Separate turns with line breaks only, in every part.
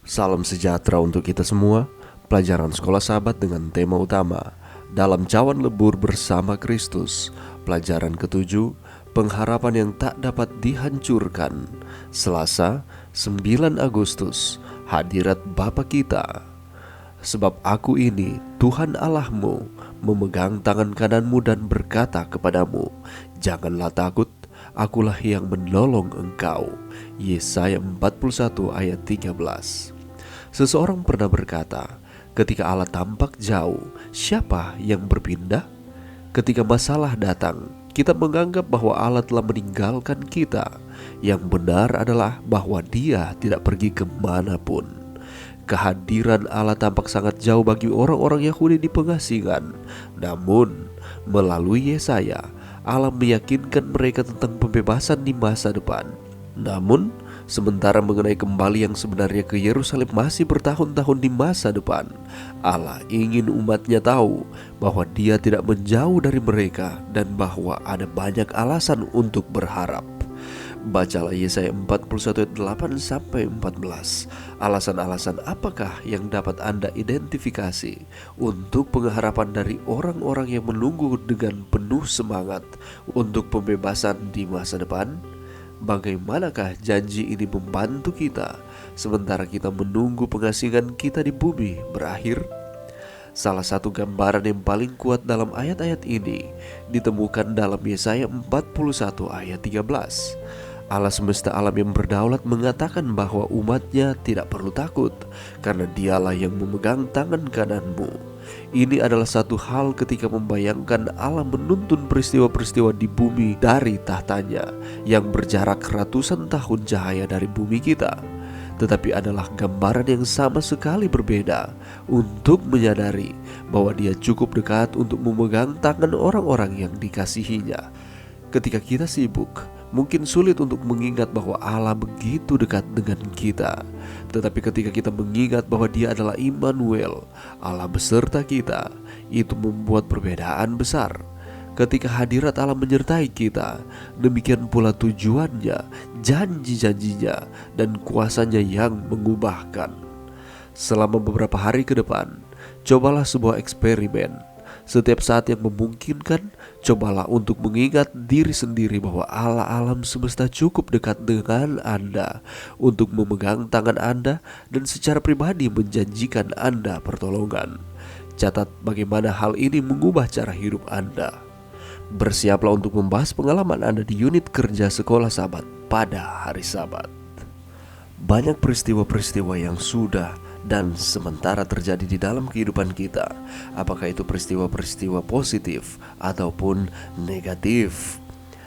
Salam sejahtera untuk kita semua. Pelajaran Sekolah Sahabat dengan tema utama Dalam Cawan Lebur Bersama Kristus. Pelajaran ketujuh, pengharapan yang tak dapat dihancurkan. Selasa, 9 Agustus. Hadirat Bapa kita. Sebab aku ini, Tuhan Allahmu, memegang tangan kananmu dan berkata kepadamu, janganlah takut, akulah yang menolong engkau. Yesaya 41 ayat 13. Seseorang pernah berkata, ketika Allah tampak jauh, siapa yang berpindah? Ketika masalah datang, kita menganggap bahwa Allah telah meninggalkan kita. Yang benar adalah bahwa Dia tidak pergi kemanapun. Kehadiran Allah tampak sangat jauh bagi orang-orang Yahudi di pengasingan. Namun, melalui Yesaya, Allah meyakinkan mereka tentang pembebasan di masa depan. Namun, sementara mengenai kembali yang sebenarnya ke Yerusalem masih bertahun-tahun di masa depan, Allah ingin umatnya tahu bahwa Dia tidak menjauh dari mereka dan bahwa ada banyak alasan untuk berharap. Bacalah Yesaya 41 ayat 8-14. Alasan-alasan apakah yang dapat Anda identifikasi untuk pengharapan dari orang-orang yang menunggu dengan penuh semangat untuk pembebasan di masa depan? Bagaimanakah janji ini membantu kita sementara kita menunggu pengasingan kita di bumi berakhir? Salah satu gambaran yang paling kuat dalam ayat-ayat ini ditemukan dalam Yesaya 41 ayat 13. Allah semesta alam yang berdaulat mengatakan bahwa umatnya tidak perlu takut karena Dialah yang memegang tangan kananmu. Ini adalah satu hal ketika membayangkan Allah menuntun peristiwa-peristiwa di bumi dari tahtanya yang berjarak ratusan tahun cahaya dari bumi kita. Tetapi adalah gambaran yang sama sekali berbeda untuk menyadari bahwa Dia cukup dekat untuk memegang tangan orang-orang yang dikasihinya. Ketika kita sibuk, mungkin sulit untuk mengingat bahwa Allah begitu dekat dengan kita. Tetapi ketika kita mengingat bahwa Dia adalah Immanuel, Allah beserta kita, itu membuat perbedaan besar. Ketika hadirat Allah menyertai kita, demikian pula tujuannya, janji-janjinya, dan kuasanya yang mengubahkan. Selama beberapa hari ke depan, cobalah sebuah eksperimen. Setiap saat yang memungkinkan, cobalah untuk mengingat diri sendiri bahwa Allah alam semesta cukup dekat dengan Anda untuk memegang tangan Anda dan secara pribadi menjanjikan Anda pertolongan. Catat bagaimana hal ini mengubah cara hidup Anda. Bersiaplah untuk membahas pengalaman Anda di unit kerja Sekolah Sahabat pada hari Sabat. Banyak peristiwa-peristiwa yang sudah dan sementara terjadi di dalam kehidupan kita, apakah itu peristiwa-peristiwa positif ataupun negatif.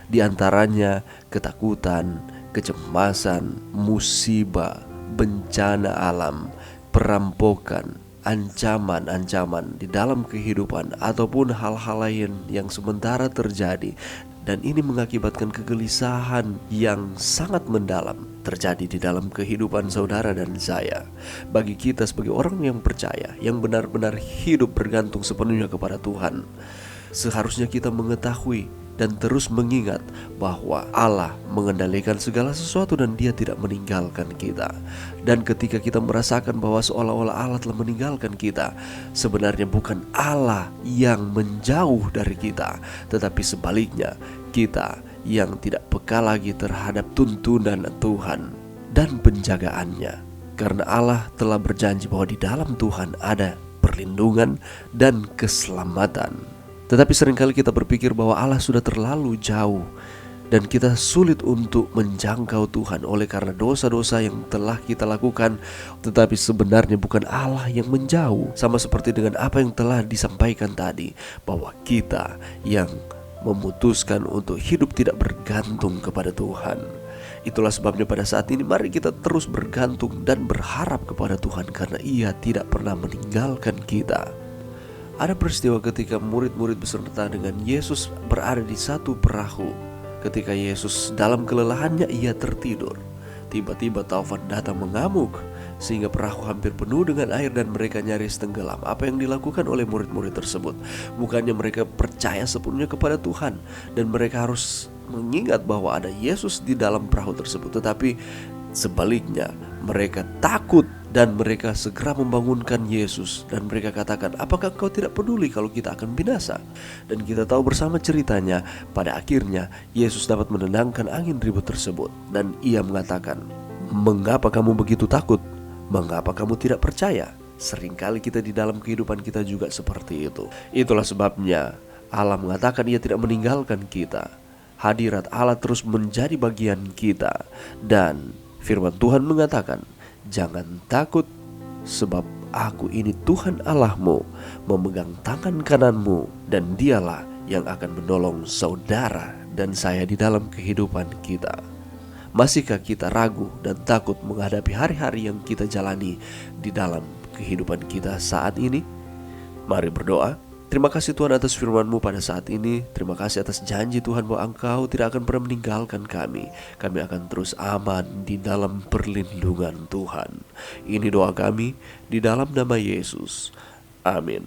Di antaranya ketakutan, kecemasan, musibah, bencana alam, perampokan, ancaman-ancaman di dalam kehidupan ataupun hal-hal lain yang sementara terjadi. Dan ini mengakibatkan kegelisahan yang sangat mendalam terjadi di dalam kehidupan saudara dan saya. Bagi kita sebagai orang yang percaya, yang benar-benar hidup bergantung sepenuhnya kepada Tuhan, seharusnya kita mengetahui dan terus mengingat bahwa Allah mengendalikan segala sesuatu dan Dia tidak meninggalkan kita. Dan ketika kita merasakan bahwa seolah-olah Allah telah meninggalkan kita, sebenarnya bukan Allah yang menjauh dari kita, tetapi sebaliknya, kita yang tidak peka lagi terhadap tuntunan Tuhan dan penjagaannya. Karena Allah telah berjanji bahwa di dalam Tuhan ada perlindungan dan keselamatan. Tetapi seringkali kita berpikir bahwa Allah sudah terlalu jauh dan kita sulit untuk menjangkau Tuhan oleh karena dosa-dosa yang telah kita lakukan. Tetapi sebenarnya bukan Allah yang menjauh, sama seperti dengan apa yang telah disampaikan tadi, bahwa kita yang memutuskan untuk hidup tidak bergantung kepada Tuhan. Itulah sebabnya pada saat ini mari kita terus bergantung dan berharap kepada Tuhan, karena Ia tidak pernah meninggalkan kita. Ada peristiwa ketika murid-murid beserta dengan Yesus berada di satu perahu. Ketika Yesus dalam kelelahannya ia tertidur. Tiba-tiba taufan datang mengamuk sehingga perahu hampir penuh dengan air dan mereka nyaris tenggelam. Apa yang dilakukan oleh murid-murid tersebut? Bukannya mereka percaya sepenuhnya kepada Tuhan dan mereka harus mengingat bahwa ada Yesus di dalam perahu tersebut, tetapi Sebaliknya, mereka takut dan mereka segera membangunkan Yesus. Dan mereka katakan, apakah kau tidak peduli kalau kita akan binasa? Dan kita tahu bersama ceritanya, pada akhirnya Yesus dapat menenangkan angin ribut tersebut. Dan ia mengatakan, mengapa kamu begitu takut? Mengapa kamu tidak percaya? Seringkali kita di dalam kehidupan kita juga seperti itu. Itulah sebabnya Allah mengatakan ia tidak meninggalkan kita. Hadirat Allah terus menjadi bagian kita. Dan firman Tuhan mengatakan, jangan takut, sebab aku ini Tuhan Allahmu, memegang tangan kananmu, dan dialah yang akan menolong saudara dan saya di dalam kehidupan kita. Masihkah kita ragu dan takut menghadapi hari-hari yang kita jalani di dalam kehidupan kita saat ini? Mari berdoa. Terima kasih Tuhan atas firman-Mu pada saat ini. Terima kasih atas janji Tuhan bahwa Engkau tidak akan pernah meninggalkan kami. Kami akan terus aman di dalam perlindungan Tuhan. Ini doa kami di dalam nama Yesus. Amin.